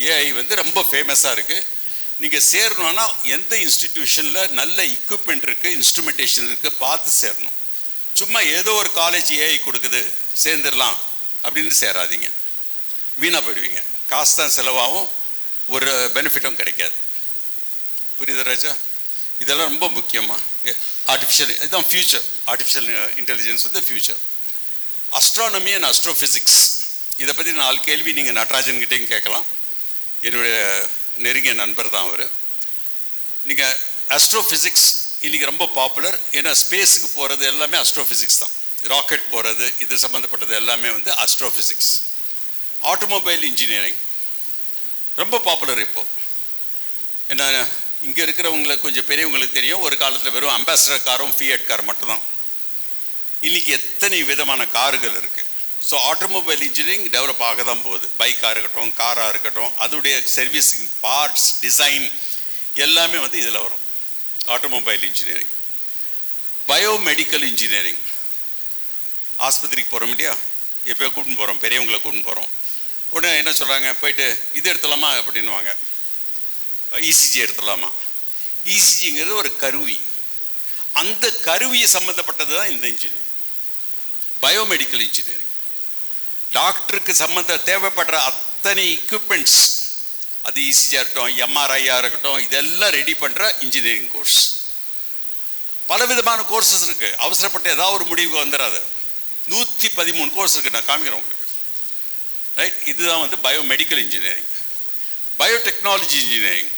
AI வந்து ரொம்ப ஃபேமஸாக இருக்குது. நீங்கள் சேரணுன்னா எந்த இன்ஸ்டிடியூஷனில் நல்ல எக்யூப்மெண்ட் இருக்குது, இன்ஸ்ட்ருமெண்டேஷன் இருக்குது பார்த்து சேரணும். சும்மா ஏதோ ஒரு காலேஜ் ஏஐ கொடுக்குது சேர்ந்துடலாம் அப்படின்னு சேராதீங்க, வீணாக போயிடுவீங்க. காசு தான் செலவாகும், ஒரு பெனிஃபிட்டும் கிடைக்காது. புரியுது ராஜா? இதெல்லாம் ரொம்ப முக்கியமாக. ஆர்டிஃபிஷியல் இதுதான் ஃப்யூச்சர். ஆர்டிஃபிஷியல் இன்டெலிஜென்ஸ் வந்து ஃப்யூச்சர். அஸ்ட்ரானமி அண்ட் அஸ்ட்ரோஃபிசிக்ஸ் இதை பற்றி 4 கேள்வி நீங்கள் நடராஜன்கிட்டையும் கேட்கலாம். என்னுடைய நெருங்கிய நண்பர் தான் அவர். நீங்கள் அஸ்ட்ரோஃபிசிக்ஸ் இன்றைக்கி ரொம்ப பாப்புலர். ஏன்னா ஸ்பேஸுக்கு போகிறது எல்லாமே அஸ்ட்ரோஃபிசிக்ஸ் தான். ராக்கெட் போகிறது இது சம்மந்தப்பட்டது எல்லாமே வந்து அஸ்ட்ரோஃபிசிக்ஸ். ஆட்டோமொபைல் இன்ஜினியரிங் ரொம்ப பாப்புலர் இப்போது. ஏன்னா இங்கே இருக்கிறவங்களுக்கு கொஞ்சம் பெரியவங்களுக்கு தெரியும், ஒரு காலத்தில் வெறும் அம்பாசிடர் காரும் ஃபியட் கார் மட்டும்தான். இன்றைக்கி எத்தனை விதமான கார்கள் இருக்குது. ஸோ ஆட்டோமொபைல் இன்ஜினியரிங் டெவலப் ஆக தான் போகுது. பைக்காக இருக்கட்டும், காராக இருக்கட்டும், அதோடைய சர்வீஸிங், பார்ட்ஸ், டிசைன் எல்லாமே வந்து இதில் வரும். Automobile engineering. பயோமெடிக்கல் இன்ஜினியரிங், ஆஸ்பத்திரிக்கு போகிறோம் இல்லையா, எப்போ கூட்டின்னு போகிறோம், பெரியவங்களை கூட்டின்னு போகிறோம். உடனே என்ன சொல்கிறாங்க, போயிட்டு இது எடுத்துடலாமா அப்படின்வாங்க, இசிஜி எடுத்துடலாமா. இசிஜிங்கிறது ஒரு கருவி, அந்த கருவியை சம்மந்தப்பட்டது தான் இந்த இன்ஜினியரிங். பயோமெடிக்கல் இன்ஜினியரிங் டாக்டருக்கு தேவைப்படுற அத்தனை எக்யூப்மெண்ட்ஸ், அது இசிஜியாக இருக்கட்டும், எம்ஆர்ஐயாக இருக்கட்டும், இதெல்லாம் ரெடி பண்ணுற இன்ஜினியரிங் கோர்ஸ். பலவிதமான கோர்சஸ் இருக்குது. அவசரப்பட்டு ஏதாவது ஒரு முடிவுக்கு வந்துடாது. 113 கோர்ஸ் இருக்குது, நான் காமிக்கிறேன் உங்களுக்கு. ரைட், இதுதான் வந்து பயோமெடிக்கல் இன்ஜினியரிங். பயோடெக்னாலஜி இன்ஜினியரிங்,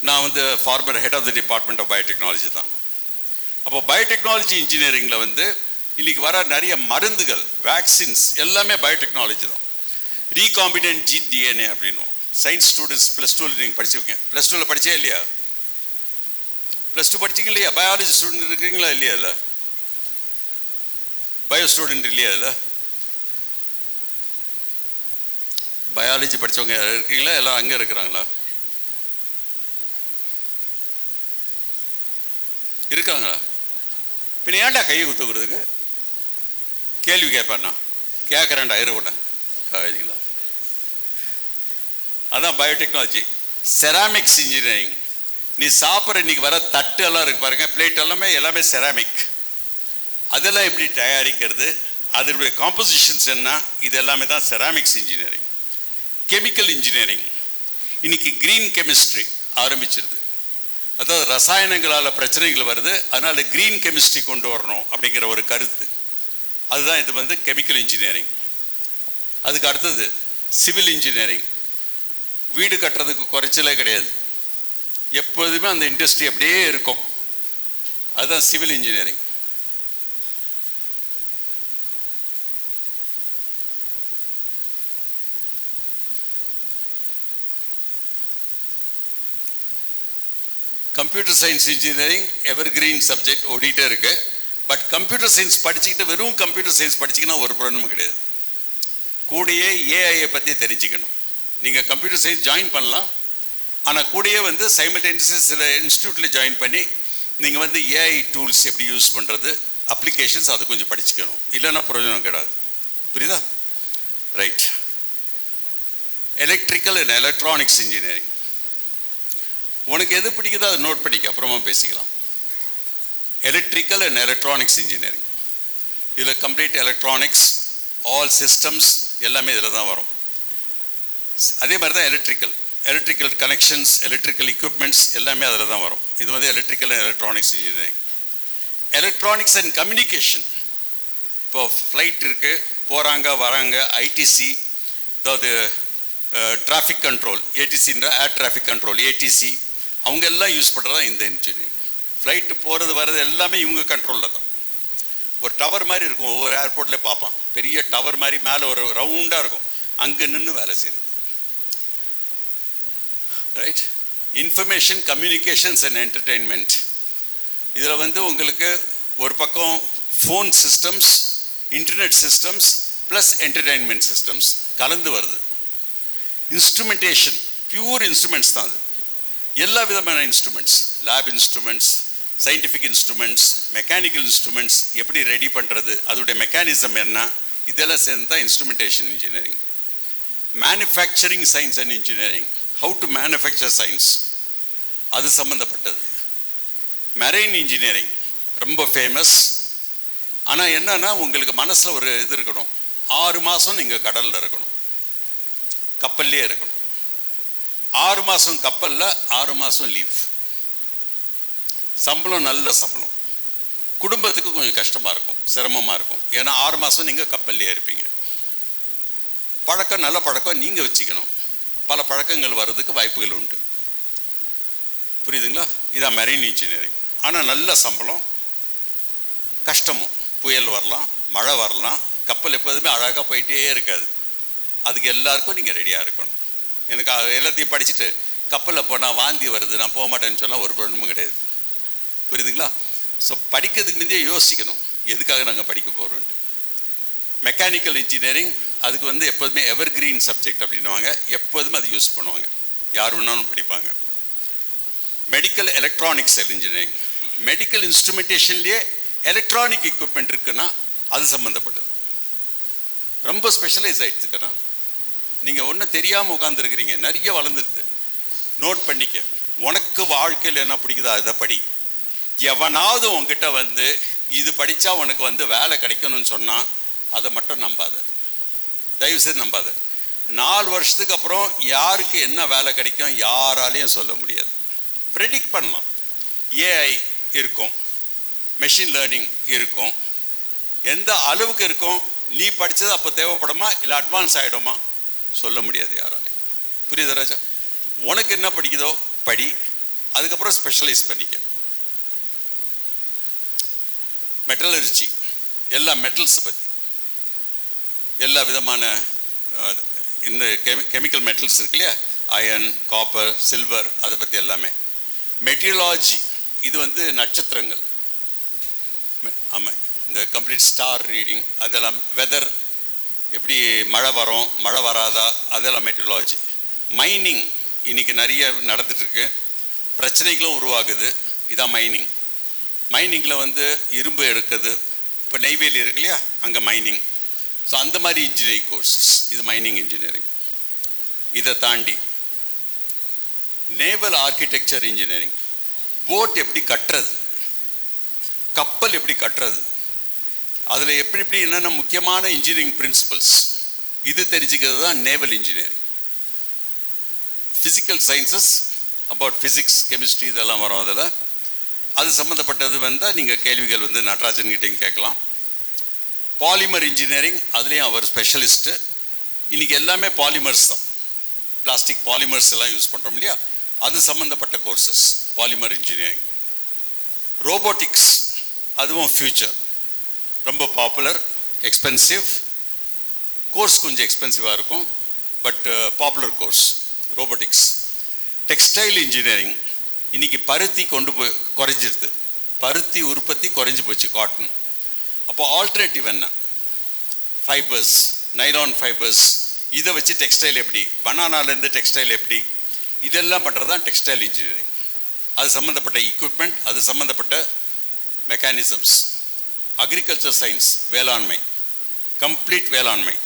நான் வந்து former head of the department of biotechnology தான். அப்போ பயோடெக்னாலஜி இன்ஜினியரிங்கில் வந்து இன்றைக்கி வர நிறைய மருந்துகள், வேக்சின்ஸ் எல்லாமே பயோடெக்னாலஜி தான். ரீகாம்பினன்ட் ஜீன் டிஎன்ஏ அப்படின்னும். சயின்ஸ் ஸ்டூடெண்ட்ஸ் +2 நீங்கள் படிச்சிருக்கீங்க. +2 படித்தே இல்லையா? +2 படிச்சிங்க இல்லையா? பயாலஜி ஸ்டூடெண்ட் இருக்கிறீங்களா இல்லையா? இல்லை, பயோ ஸ்டூடெண்ட் இல்லையா? இல்லை, பயாலஜி படித்தவங்க இருக்கீங்களா? எல்லாம் அங்கே இருக்கிறாங்களா? இருக்காங்களா? பின்ன ஏன்டா கையை குத்துக்கிறதுக்கு? கேள்வி கேட்பேண்ணா, கேட்குறேன்டா, இருவண்ணா காய்ச்சிங்களா. அதான் பயோடெக்னாலஜி. செராமிக்ஸ் இன்ஜினியரிங், நீ சாப்பிட்ற இன்றைக்கி வர தட்டு எல்லாம் இருக்குது பாருங்கள், பிளேட் எல்லாமே செராமிக். அதெல்லாம் எப்படி தயாரிக்கிறது, அதனுடைய காம்போசிஷன்ஸ் என்ன, இது எல்லாமே தான் செராமிக்ஸ் இன்ஜினியரிங். கெமிக்கல் இன்ஜினியரிங், இன்றைக்கி க்ரீன் கெமிஸ்ட்ரி ஆரம்பிச்சிருது. அதாவது ரசாயனங்களால் பிரச்சனைகள் வருது, அதனால் க்ரீன் கெமிஸ்ட்ரி கொண்டு வரணும் அப்படிங்கிற ஒரு கருத்து. அதுதான் இது வந்து கெமிக்கல் இன்ஜினியரிங். அதுக்கு அடுத்தது சிவில் இன்ஜினியரிங். வீடு கட்டுறதுக்கு குறைச்சலே கிடையாது, எப்போதுமே அந்த இண்டஸ்ட்ரி அப்படியே இருக்கும். அதுதான் civil engineering. Computer science engineering evergreen subject ஓடிட்டே இருக்குது. பட் கம்ப்யூட்டர் சயின்ஸ் படிச்சுக்கிட்டு வெறும் கம்ப்யூட்டர் சயின்ஸ் படிச்சிங்கன்னா ஒரு ப்ராப்ளமும் கிடையாது. கூடயே ஏஐயை பற்றி தெரிஞ்சுக்கணும். நீங்கள் கம்ப்யூட்டர் சயின்ஸ் ஜாயின் பண்ணலாம், ஆனால் கூடயே வந்து சைமல்டேனியஸாக சில இன்ஸ்டியூட்டில் ஜாயின் பண்ணி நீங்கள் வந்து ஏஐ டூல்ஸ் எப்படி யூஸ் பண்ணுறது, அப்ளிகேஷன்ஸ் அது கொஞ்சம் படிச்சுக்கணும். இல்லைன்னா பிரயோஜனம் கிடையாது. புரியுதா? Right. Electrical and electronics engineering, உனக்கு எது பிடிக்குதோ அதை நோட் பண்ணிக்க, அப்புறமா பேசிக்கலாம். எலக்ட்ரிக்கல் அண்ட் எலக்ட்ரானிக்ஸ் இன்ஜினியரிங், இதில் கம்ப்ளீட் எலக்ட்ரானிக்ஸ், ஆல் சிஸ்டம்ஸ் எல்லாமே இதில் தான் வரும். அதே மாதிரி தான் எலக்ட்ரிக்கல் கனெக்ஷன்ஸ், எலக்ட்ரிக்கல் எக்யூப்மெண்ட்ஸ் எல்லாமே அதில் தான் வரும். இது வந்து electrical and electronics engineering. Electronics and communication, இப்போ ஃப்ளைட் இருக்குது, போகிறாங்க வராங்க, ஐடிசி, அதாவது டிராஃபிக் கண்ட்ரோல், ஏடிசின்ற ஏர் டிராஃபிக் கண்ட்ரோல், ஏடிசி, அவங்க எல்லாம் யூஸ் பண்ணுறது தான் இந்த இன்ஜினியரிங். ஃப்ளைட்டு போகிறது வர்றது எல்லாமே இவங்க கண்ட்ரோலில் தான். ஒரு டவர் மாதிரி இருக்கும், ஒவ்வொரு ஏர்போர்ட்லேயும் பார்ப்பான், பெரிய டவர் மாதிரி மேலே ஒரு ரவுண்டாக இருக்கும், அங்கே நின்று வேலை செய்யுது. Right. Information communications and entertainment, இதில் வந்து உங்களுக்கு ஒரு பக்கம் phone systems, internet systems plus entertainment systems கலந்து வருது. இன்ஸ்ட்ருமெண்டேஷன், பியூர் இன்ஸ்ட்ருமெண்ட்ஸ் தான் அது. எல்லா விதமான instruments, lab instruments, scientific instruments, mechanical instruments எப்படி ரெடி பண்ணுறது, அதோடைய மெக்கானிசம் என்ன, இதெல்லாம் சேர்ந்து தான் instrumentation engineering. Manufacturing science and engineering, how to manufacture science, அது சம்மந்தப்பட்டது. மெரைன் இன்ஜினியரிங் ரொம்ப ஃபேமஸ். ஆனால் என்னன்னா உங்களுக்கு மனசில் ஒரு இது இருக்கணும், 6 மாதம் நீங்கள் கடலில் இருக்கணும், கப்பல்லே இருக்கணும். 6 மாதம் கப்பலில், 6 மாதம் லீவ். சம்பளம் நல்ல சம்பளம். குடும்பத்துக்கு கொஞ்சம் கஷ்டமாக இருக்கும், சிரமமாக இருக்கும். ஏன்னா 6 மாதம் நீங்கள் கப்பல்லே இருப்பீங்க. பழக்கம் நல்ல பழக்கம் நீங்கள் வச்சுக்கணும். பல பழக்கங்கள் வர்றதுக்கு வாய்ப்புகள் உண்டு. புரியுதுங்களா? இதான் மெரைன் இன்ஜினியரிங். ஆனால் நல்ல சம்பளம், கஷ்டமும். புயல் வரலாம், மழை வரலாம், கப்பல் எப்போதுமே அழகாக போயிட்டே இருக்காது. அதுக்கு எல்லாருக்கும் நீங்கள் ரெடியாக இருக்கணும். எனக்கு எல்லாத்தையும் படிச்சுட்டு கப்பலில் போனால் வாந்தி வருது, நான் போக மாட்டேன்னு சொன்னால் ஒரு ப்ராப்ளமும் கிடையாது. புரியுதுங்களா? ஸோ படிக்கிறதுக்கு முந்தையே யோசிக்கணும், எதுக்காக நாங்கள் படிக்க போகிறோன்ட்டு. மெக்கானிக்கல் இன்ஜினியரிங் அதுக்கு வந்து எப்போதுமே எவர் கிரீன் சப்ஜெக்ட் அப்படின்வாங்க, எப்போதுமே அது யூஸ் பண்ணுவாங்க, யார் வேணாலும் படிப்பாங்க. மெடிக்கல் எலக்ட்ரானிக்ஸ் இன்ஜினியரிங், மெடிக்கல் இன்ஸ்ட்ருமெண்டேஷன்லேயே எலக்ட்ரானிக் எக்யூப்மெண்ட் இருக்குன்னா அது சம்மந்தப்பட்டது. ரொம்ப ஸ்பெஷலைஸ் ஆகிடுச்சுக்கண்ணா. நீங்கள் ஒன்றும் தெரியாமல் உட்காந்துருக்கிறீங்க, நிறைய வளர்ந்துருது. நோட் பண்ணிக்க, உனக்கு வாழ்க்கையில் என்ன பிடிக்குதோ அதை படி. எவனாவது உங்ககிட்ட வந்து இது படித்தா உனக்கு வந்து வேலை கிடைக்கணும்னு சொன்னால் அதை மட்டும் நம்பாத, தயவுசெய்து நம்பாத. 4 வருஷத்துக்கு அப்புறம் யாருக்கு என்ன வேலை கிடைக்கும் யாராலையும் சொல்ல முடியாது. ப்ரெடிக்ட் பண்ணலாம். ஏஐ இருக்கும், மெஷின் லேர்னிங் இருக்கும், எந்த அளவுக்கு இருக்கும், நீ படித்தது அப்போ தேவைப்படுமா இல்லை அட்வான்ஸ் ஆகிடுமா சொல்ல முடியாது யாராலையும். புரியுது ராஜா? உனக்கு என்ன படிக்குதோ படி, அதுக்கப்புறம் ஸ்பெஷலைஸ் பண்ணிக்க. மெட்டலர்ஜி, எல்லா மெட்டல்ஸை பற்றி, எல்லா விதமான இந்த கெமிக்கல் மெட்டல்ஸ் இருக்கு இல்லையா, அயன், காப்பர், சில்வர், அதை பற்றி எல்லாமே. மெட்டீரியாலஜி, இது வந்து நட்சத்திரங்கள். ஆமாம், இந்த கம்ப்ளீட் ஸ்டார் ரீடிங், அதெல்லாம். வெதர், எப்படி மழை வரும் மழை வராதா, அதெல்லாம் மெட்டீரியாலஜி. மைனிங் இன்றைக்கி நிறைய நடந்துகிட்ருக்கு, பிரச்சனைகளும் உருவாகுது, இதான் மைனிங். மைனிங்கில் வந்து இரும்பு எடுக்குது, இப்போ நெய்வேலி இருக்கு இல்லையா, அங்கே மைனிங். ஸோ அந்த மாதிரி இன்ஜினியரிங் கோர்சஸ், இது மைனிங் இன்ஜினியரிங். இதை தாண்டி நேவல் ஆர்கிடெக்சர் இன்ஜினியரிங், போட் எப்படி கட்டுறது, கப்பல் எப்படி கட்டுறது, அதில் எப்படி எப்படி என்னென்ன முக்கியமான இன்ஜினியரிங் பிரின்சிபல்ஸ், இது தெரிஞ்சுக்கிறது தான் naval engineering. Physical sciences, about physics, chemistry, இதெல்லாம் வரும் அதில். அது சம்மந்தப்பட்டது வந்தால் நீங்கள் கேள்விகள் வந்து நடராஜன்கிட்டையும் கேட்கலாம். பாலிமர் இன்ஜினியரிங், அதுலேயும் அவர் ஸ்பெஷலிஸ்ட்டு. இன்றைக்கி எல்லாமே பாலிமர்ஸ் தான், பிளாஸ்டிக் பாலிமர்ஸ் எல்லாம் யூஸ் பண்ணுறோம் இல்லையா, அது சம்மந்தப்பட்ட கோர்சஸ் பாலிமர் இன்ஜினியரிங். ரோபோட்டிக்ஸ், அதுவும் ஃப்யூச்சர், ரொம்ப பாப்புலர், எக்ஸ்பென்சிவ் கோர்ஸ், கொஞ்சம் எக்ஸ்பென்சிவாக இருக்கும், but popular course robotics. Textile engineering, இன்றைக்கி பருத்தி கொண்டு போய் குறைஞ்சிருது, பருத்தி உற்பத்தி குறைஞ்சி போச்சு, காட்டன். அப்போ ஆல்டர்னேட்டிவ் என்ன, ஃபைபர்ஸ், நைலான் ஃபைபர்ஸ், இதை வச்சு டெக்ஸ்டைல் எப்படி, பனானாலேருந்து டெக்ஸ்டைல் எப்படி, இதெல்லாம் பண்ணுறது தான் டெக்ஸ்டைல் இன்ஜினியரிங். அது சம்மந்தப்பட்ட எக்யூப்மெண்ட், அது சம்மந்தப்பட்ட மெக்கானிசம்ஸ். அக்ரிகல்ச்சர் சயின்ஸ், வேளாண்மை, கம்ப்ளீட் வேளாண்மை,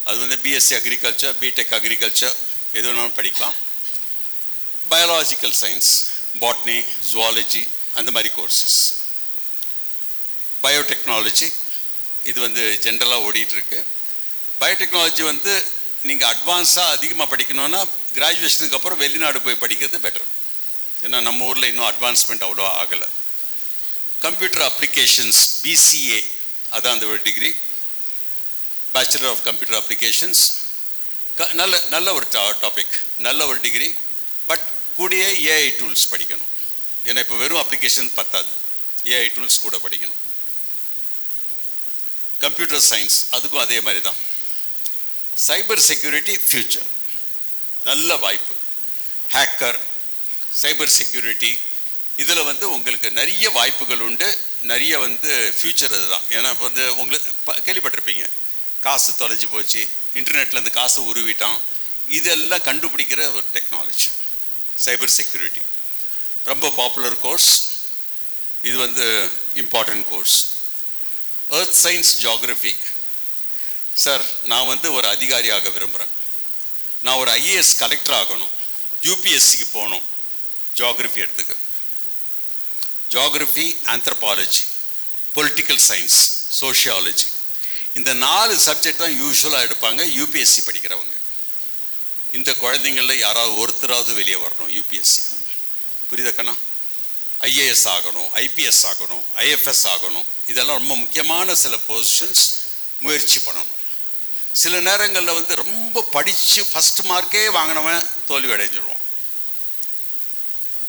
அது வந்து பிஎஸ்சி அக்ரிகல்ச்சர், பிடெக் அக்ரிகல்ச்சர், எது வேணாலும் படிக்கலாம். பயாலஜிக்கல் சயின்ஸ், பாட்னி, ஜுவாலஜி, அந்த மாதிரி கோர்சஸ். பயோடெக்னாலஜி, இது வந்து ஜென்ரலாக ஓடிட்டுருக்கு. பயோடெக்னாலஜி வந்து நீங்கள் அட்வான்ஸாக அதிகமாக படிக்கணுன்னா கிராஜுவேஷனுக்கு அப்புறம் வெளிநாடு போய் படிக்கிறது பெட்டர். ஏன்னா நம்ம ஊரில் இன்னும் அட்வான்ஸ்மெண்ட் அவ்வளோ ஆகலை. கம்ப்யூட்டர் அப்ளிகேஷன்ஸ், பிசிஏ, அதான் அந்த ஒரு degree, bachelor of computer applications. நல்ல ஒரு டாபிக், நல்ல ஒரு டிகிரி. பட் கூடயே ஏஐ டூல்ஸ் படிக்கணும். ஏன்னா இப்போ வெறும் அப்ளிகேஷன் பத்தாது, ஏஐ டூல்ஸ் கூட படிக்கணும். கம்ப்யூட்டர் சயின்ஸ், அதுக்கும் அதே மாதிரி தான். சைபர் செக்யூரிட்டி, ஃப்யூச்சர், நல்ல வாய்ப்பு. ஹேக்கர், சைபர் செக்யூரிட்டி, இதில் வந்து உங்களுக்கு நிறைய வாய்ப்புகள் உண்டு, நிறைய வந்து ஃப்யூச்சர் அதுதான். ஏன்னா இப்போ வந்து உங்களுக்கு கேள்விப்பட்டிருப்பீங்க, காசு தொலைஞ்சி போச்சு, இன்டர்நெட்லேருந்து காசு உருவிட்டான், இதெல்லாம் கண்டுபிடிக்கிற ஒரு டெக்னாலஜி சைபர் செக்யூரிட்டி. ரொம்ப பாப்புலர் கோர்ஸ், இது வந்து important course. Earth science, geography. Sir, நான் வந்து ஒரு அதிகாரியாக விரும்புகிறேன், நான் ஒரு ஐஏஎஸ் கலெக்டர் ஆகணும், யூபிஎஸ்சிக்கு போகணும், ஜியாகிரஃபி எடுத்துக்க. Geography, anthropology, political science, sociology, இந்த 4 சப்ஜெக்ட் தான் யூஸ்வலாக எடுப்பாங்க யூபிஎஸ்சி படிக்கிறவங்க. இந்த குழந்தைங்களில் யாராவது ஒருத்தராவது வெளியே வரணும் யூபிஎஸ்சி. புரியுதா கண்ணா? ஐஏஎஸ் ஆகணும், ஐபிஎஸ் ஆகணும், ஐஎஃப்எஸ் ஆகணும். இதெல்லாம் ரொம்ப முக்கியமான சில பொசிஷன்ஸ். முயற்சி பண்ணணும். சில நேரங்களில் வந்து ரொம்ப படித்து ஃபஸ்ட் மார்க்கே வாங்கினவன் தோல்வி அடைஞ்சிடுவோம்.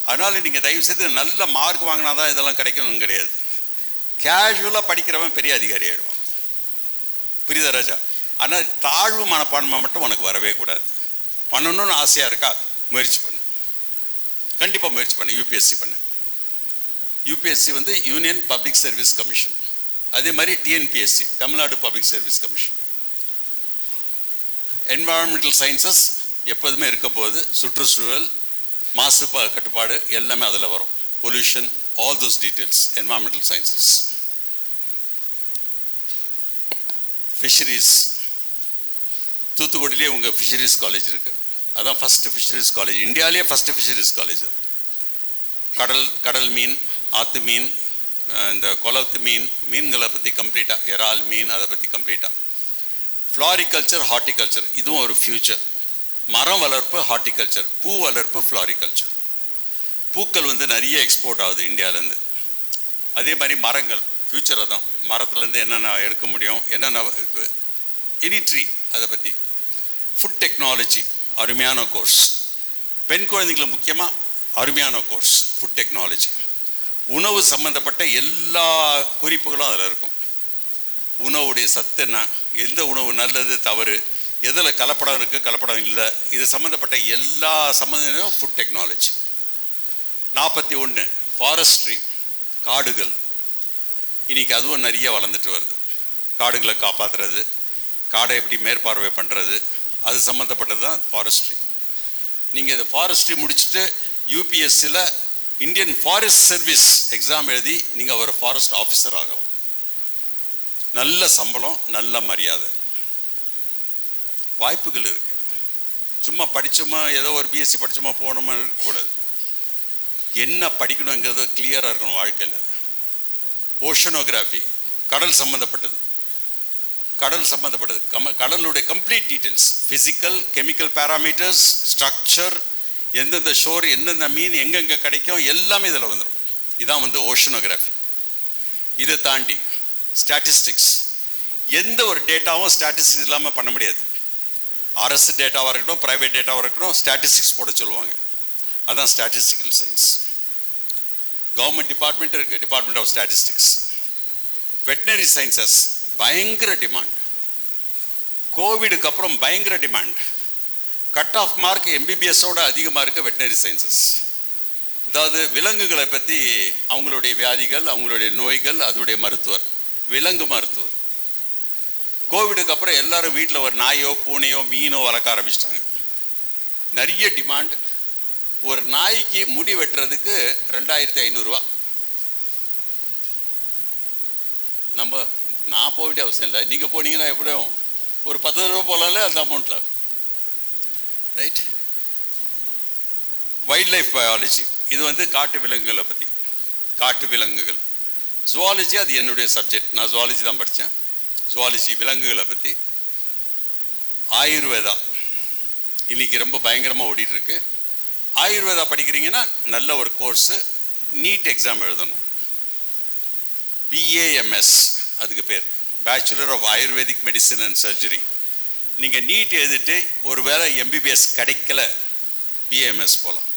அதனால் நீங்கள் தயவுசெய்து நல்ல மார்க் வாங்கினா தான் இதெல்லாம் கிடைக்கணும்னு கிடையாது. கேஷுவலாக படிக்கிறவன் பெரிய அதிகாரி ஆகிடுவான். புரியுதா ராஜா? ஆனால் தாழ்வு மனப்பான்மை மட்டும் உனக்கு வரவே கூடாது. பண்ணணும்னு ஆசையாக இருக்கா, முயற்சி பண்ணு, கண்டிப்பாக முயற்சி பண்ணு, யூபிஎஸ்சி பண்ணு. யூபிஎஸ்சி வந்து யூனியன் பப்ளிக் சர்வீஸ் கமிஷன். அதே மாதிரி TNPSC, Tamil Nadu public service commission. Environmental sciences எப்போதுமே இருக்க போகுது. சுற்றுச்சூழல், மாசு கட்டுப்பாடு எல்லாமே அதில் வரும். Pollution, all those details, environmental sciences. Fisheries, தூத்துக்குடியிலே உங்கள் ஃபிஷரிஸ் காலேஜ் இருக்குது. அதுதான் ஃபஸ்ட்டு ஃபிஷரிஸ் காலேஜ், இந்தியாவிலே ஃபஸ்ட்டு ஃபிஷரிஸ் காலேஜ் அது. கடல் மீன், ஆற்று மீன், இந்த குளத்து மீன்களை பற்றி கம்ப்ளீட்டாக, இறால் மீன், அதை பற்றி கம்ப்ளீட்டாக. ஃப்ளாரிகல்ச்சர், ஹார்டிகல்ச்சர், இதுவும் ஒரு ஃப்யூச்சர். மரம் வளர்ப்பு, ஹார்டிகல்ச்சர், பூ வளர்ப்பு, ஃப்ளாரிகல்ச்சர். பூக்கள் வந்து நிறைய எக்ஸ்போர்ட் ஆகுது இந்தியாவிலேருந்து. அதே மாதிரி மரங்கள், ஃப்யூச்சர் தான். மரத்துலேருந்து என்னென்ன எடுக்க முடியும், என்னென்ன எனி ட்ரீ, அதை பற்றி. ஃபுட் டெக்னாலஜி அருமையான கோர்ஸ். பெண் குழந்தைங்களுக்கு முக்கியமாக அருமையான கோர்ஸ் ஃபுட் டெக்னாலஜி. உணவு சம்மந்தப்பட்ட எல்லா குறிப்புகளும் அதில் இருக்கும். உணவுடைய சத்து என்ன, எந்த உணவு நல்லது தவறு, எதில் கலப்படம் இருக்குது கலப்படம் இல்லை, இது சம்மந்தப்பட்ட எல்லா சம்மந்தமும் ஃபுட் டெக்னாலஜி. 41 ஃபாரஸ்ட்ரி, காடுகள். இன்றைக்கி அதுவும் நிறைய வளர்ந்துட்டு வருது. காடுகளை காப்பாற்றுறது, காடை எப்படி மேற்பார்வை பண்ணுறது, அது சம்மந்தப்பட்டது தான் ஃபாரஸ்ட்ரி. நீங்கள் இந்த ஃபாரஸ்ட்ரி முடிச்சுட்டு யூபிஎஸ்சியில் இந்தியன் ஃபாரஸ்ட் சர்வீஸ் எக்ஸாம் எழுதி நீங்கள் ஒரு ஃபாரஸ்ட் ஆஃபீஸர் ஆகலாம். நல்ல சம்பளம், நல்ல மரியாதை, வாய்ப்புகள் இருக்குது. சும்மா படித்தோமா, ஏதோ ஒரு பிஎஸ்சி படித்தோமா போகணுமா இருக்கக்கூடாது. என்ன படிக்கணுங்கிறது கிளியராக இருக்கணும் வாழ்க்கையில். ஓஷனோகிராஃபி, கடல் சம்மந்தப்பட்டது, கடலுடைய complete details, physical, chemical parameters, structure, எந்தெந்த ஷோர், எந்தெந்த மீன் எங்கெங்கே கிடைக்கும், எல்லாமே இதில் வந்துடும். இதான் வந்து ஓஷனோகிராஃபி. இதை தாண்டி ஸ்டாட்டிஸ்டிக்ஸ். எந்த ஒரு டேட்டாவும் ஸ்டாட்டிஸ்டிக்ஸ் இல்லாமல் பண்ண முடியாது. அரசு டேட்டாவாக இருக்கட்டும், ப்ரைவேட் டேட்டாவாக இருக்கட்டும், ஸ்டாட்டிஸ்டிக்ஸ் போட சொல்லுவாங்க. அதுதான் ஸ்டாட்டிஸ்டிக்கல் சயின்ஸ். கவர்மெண்ட் டிபார்ட்மெண்ட் இருக்குது, department of statistics. Veterinary sciences பயங்கர டிமாண்ட். கோவிடுக்கு அப்புறம் பயங்கர டிமாண்ட். கட் ஆஃப் மார்க் எம்பிபிஎஸோட அதிகமாக இருக்குது வெட்டினரி சயின்சஸ். அதாவது விலங்குகளை பற்றி, அவங்களுடைய வியாதிகள், அவங்களுடைய நோய்கள், அதனுடைய மருத்துவர், விலங்கு மருத்துவர். கோவிடுக்கு அப்புறம் எல்லோரும் வீட்டில் ஒரு நாயோ பூனையோ மீனோ வளர்க்க ஆரம்பிச்சிட்டாங்க. நிறைய டிமாண்ட். ஒரு நாய்க்கு முடி வெட்டுறதுக்கு 2500 ரூபா. நான் போக வேண்டிய அவசியம் இல்லை, நீங்கள் போனீங்கன்னா எப்படியும் ஒரு 10 ரூபா போகலாம்ல அந்த அமௌண்ட்டில். ரைட். வைல்ட் லைஃப் பயாலஜி, இது வந்து காட்டு விலங்குகளை பற்றி, காட்டு விலங்குகள். ஜுவாலஜி, அது என்னுடைய சப்ஜெக்ட், நான் ஜுவாலஜி தான் படித்தேன். ஜுவாலஜி, விலங்குகளை பற்றி. ஆயுர்வேதா இன்றைக்கி ரொம்ப பயங்கரமாக ஓடிட்டுருக்கு. ஆயுர்வேதா படிக்கிறீங்கன்னா நல்ல ஒரு கோர்ஸு, நீட் எக்ஸாம் எழுதணும். பிஏஎம்எஸ் அதுக்கு பேர், bachelor of Ayurvedic medicine and surgery. நீங்கள் நீட் எழுதிட்டு ஒரு வேளை எம்பிபிஎஸ் கிடைக்கல, பிஏஎம்எஸ் போகலாம்.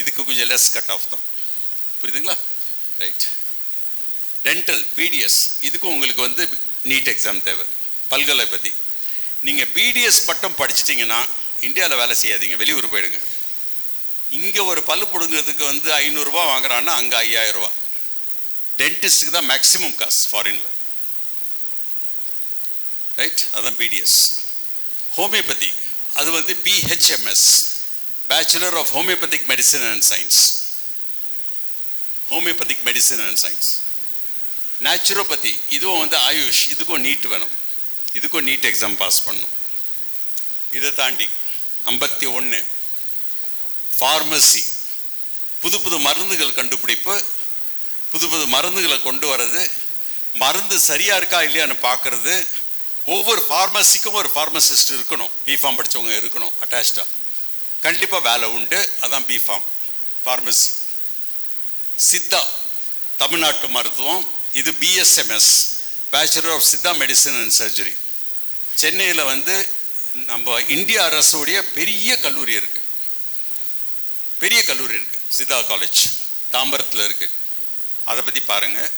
இதுக்கு கொஞ்சம் லெஸ் கட் ஆஃப் தான். புரியுதுங்களா? ரைட். டென்டல், பிடிஎஸ், இதுக்கும் உங்களுக்கு வந்து நீட் எக்ஸாம் தேவை. பல்கலை பற்றி நீங்கள் பிடிஎஸ் மட்டும் படிச்சிட்டிங்கன்னா இந்தியாவில் வேலை செய்யாதீங்க, வெளியூர் போயிடுங்க. இங்கே ஒரு பல்லு பிடுங்கிறதுக்கு வந்து 500 ரூபா வாங்குறான்னா அங்கே 5000 ரூபா. டென்டிஸ்ட்டுக்கு தான் மேக்ஸிமம் காசு ஃபாரினில். ரைட். அதுதான் பிடிஎஸ். ஹோமியோபதி, அது வந்து BHMS, bachelor of homeopathic medicine and science. Homeopathic medicine and science. Naturopathy, இதுவும் வந்து ஆயுஷ், இதுக்கும் நீட் வேணும், இதுக்கும் நீட் எக்ஸாம் பாஸ் பண்ணணும். இதை தாண்டி 51 ஃபார்மசி, புது புது மருந்துகள் கண்டுபிடிப்பு, புது புது மருந்துகளை கொண்டு வர்றது, மருந்து சரியாக இருக்கா இல்லையான்னு பார்க்குறது. ஒவ்வொரு ஃபார்மசிக்கும் ஒரு ஃபார்மசிஸ்ட் இருக்கணும், பிஃபார்ம் படித்தவங்க இருக்கணும் அட்டாச்சாக, கண்டிப்பாக வேலை உண்டு. அதான் பிஃபார்ம் ஃபார்மசி. சித்தா தமிழ்நாட்டு மருத்துவம், இது BSMS, bachelor of Siddha medicine and surgery. சென்னையில் வந்து நம்ம இந்திய அரசுடைய பெரிய கல்லூரி இருக்குது, பெரிய கல்லூரி இருக்குது, சித்தா காலேஜ் தாம்பரத்தில் இருக்குது. அதை பற்றி பாருங்கள்.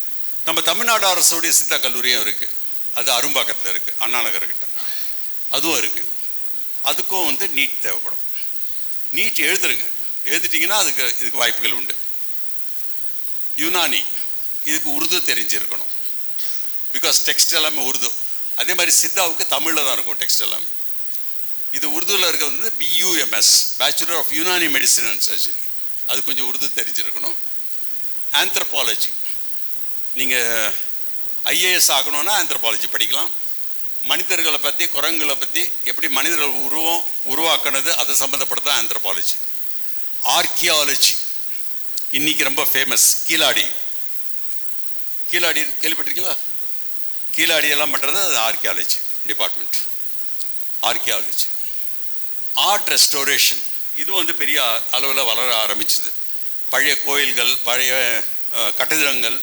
நம்ம தமிழ்நாடு அரசுடைய சித்தா கல்லூரியும் இருக்குது, அது அரும்பாக்கத்தில் இருக்குது, அண்ணா நகர்கிட்ட, அதுவும் இருக்குது. அதுக்கும் வந்து நீட் தேவைப்படும். நீட் எழுதுருங்க, எழுதிட்டிங்கன்னா இதுக்கு வாய்ப்புகள் உண்டு. யுனானி, இதுக்கு உருது தெரிஞ்சிருக்கணும், பிகாஸ் டெக்ஸ்ட் எல்லாமே உருது. அதே மாதிரி சித்தாவுக்கு தமிழில் தான் இருக்கும் டெக்ஸ்ட் எல்லாமே. இது உருதுவில் இருக்கிறது வந்து BUMS, bachelor of Unani medicine and surgery, அது கொஞ்சம் உருது தெரிஞ்சிருக்கணும். ஆந்த்ரோபாலஜி, நீங்கள் ஐஏஎஸ் ஆகணும்னா ஆந்த்ரோபாலஜி படிக்கலாம். மனிதர்களை பற்றி, குரங்குகளை பற்றி, எப்படி மனிதர்கள் உருவாக்குனது அதை சம்மந்தப்பட்டது தான் ஆந்த்ரோபாலஜி. ஆர்கியாலஜி இன்றைக்கி ரொம்ப ஃபேமஸ். கீழாடி கேள்விப்பட்டிருக்கீங்களா? கீழாடியெல்லாம் பண்ணுறது அது archaeology department. Archaeology. Art restoration, இதுவும் வந்து பெரிய அளவில் வளர ஆரம்பிச்சுது. பழைய கோயில்கள், பழைய கட்டிடங்கள்,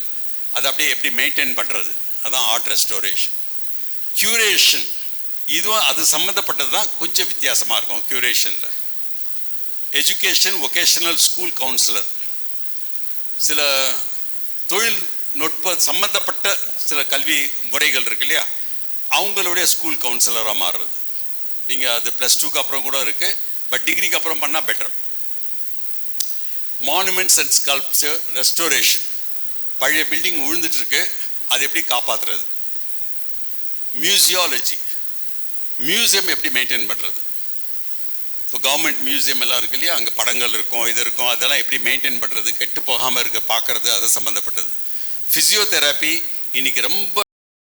அதை அப்படியே எப்படி மெயின்டைன் பண்ணுறது, அதான் ஆர்ட் ரெஸ்டோரேஷன். க்யூரேஷன், இதுவும் அது சம்மந்தப்பட்டது தான், கொஞ்சம் வித்தியாசமாக இருக்கும் க்யூரேஷனில். எஜுகேஷன் வொகேஷனல் ஸ்கூல் கவுன்சிலர், சில தொழில்நுட்ப சம்மந்தப்பட்ட சில கல்வி முறைகள் இருக்கு இல்லையா, அவங்களுடைய ஸ்கூல் கவுன்சிலராக மாறுறது. நீங்கள் அது +2க்கு அப்புறம் கூட இருக்குது, பட் டிகிரிக்கு அப்புறம் பண்ணால் better. Monuments and sculpture restoration, பழைய பில்டிங் விழுந்துட்டுருக்கு, அது எப்படி காப்பாற்றுறது. மியூசியாலஜி, மியூசியம் எப்படி மெயின்டைன் பண்ணுறது. இப்போ கவர்மெண்ட் மியூசியம் எல்லாம் இருக்கு இல்லையா, அங்கே படங்கள் இருக்கும், இது இருக்கும், அதெல்லாம் எப்படி மெயின்டைன் பண்ணுறது, கெட்டு போகாமல் இருக்க பார்க்குறது, அது சம்மந்தப்பட்டது. ஃபிசியோதெரப்பி இன்றைக்கி ரொம்ப